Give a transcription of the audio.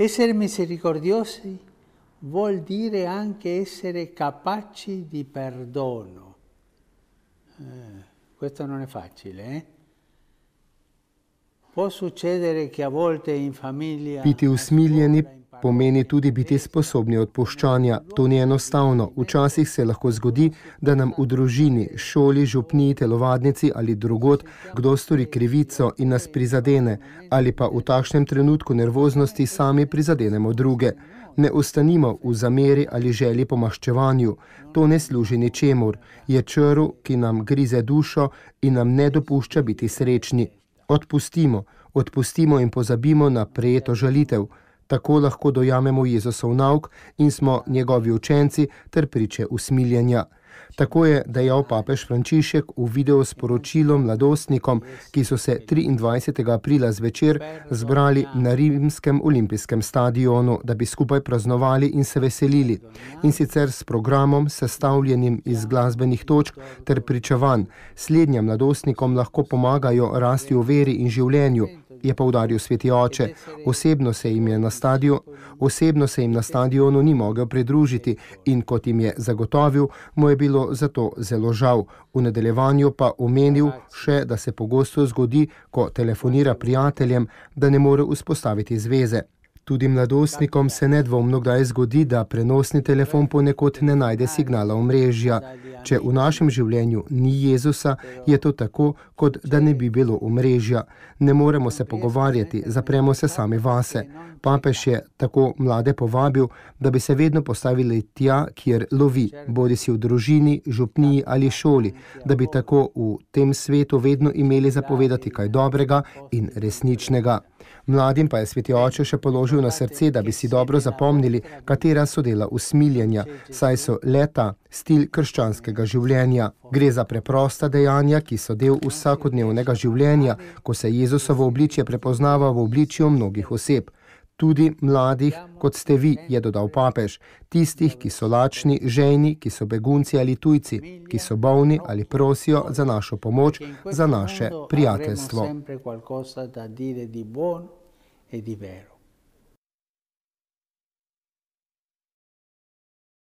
Essere misericordiosi vuol dire anche essere capaci di perdono. Questo non è facile, eh? Può succedere che a volte in famiglia... Biti usmiljeni pomeni tudi biti sposobni odpuščanja. To ni enostavno. Včasih se lahko zgodi, da nam v družini, šoli, župniji, telovadnici ali drugod kdo stori krivico in nas prizadene, ali pa v takšnem trenutku nervoznosti sami prizadenemo druge. Ne ostanimo v zameri ali želji po maščevanju. To ne služi ničemur. Je črv, ki nam grize dušo in nam ne dopušča biti srečni. Odpustimo in pozabimo na prejeto žalitev. Tako lahko dojamemo Jezusov nauk in smo njegovi učenci ter priče usmiljenja. Tako je dejal papež Frančišek v videosporočilu mladostnikom, ki so se 23. aprila zvečer zbrali na rimskem olimpijskem stadionu, da bi skupaj praznovali in se veselili. In sicer s programom, sestavljenim iz glasbenih točk ter pričevanj. Slednja mladostnikom lahko pomagajo rasti v veri in življenju, je poudaril sveti oče. Osebno se jim na stadionu ni mogel pridružiti in kot jim je zagotovil, mu je bilo zato zelo žal. V nadaljevanju pa omenil še, da se pogosto zgodi, ko telefonira prijateljem, da ne more vzpostaviti zveze. Tudi mladostnikom se nedvomno kdaj zgodi, da prenosni telefon ponekod ne najde signala omrežja. Če v našem življenju ni Jezusa, je to tako, kot da ne bi bilo omrežja. Ne moremo se pogovarjati, zapremo se sami vase. Papež je tako mlade povabil, da bi se vedno postavili tja, kjer lovi, bodisi v družini, župniji ali šoli, da bi tako v tem svetu vedno imeli zapovedati kaj dobrega in resničnega. Mladim pa je sveti oče še položil na srce, da bi si dobro zapomnili, katera so dela usmiljenja, saj so leta stil krščanskega življenja. Gre za preprosta dejanja, ki so del vsakodnevnega življenja, ko se Jezusovo obličje prepoznava v obličju mnogih oseb. Tudi mladih, kot ste vi, je dodal papež, tistih, ki so lačni, žejni, ki so begunci ali tujci, ki so bolni ali prosijo za našo pomoč, za naše prijateljstvo.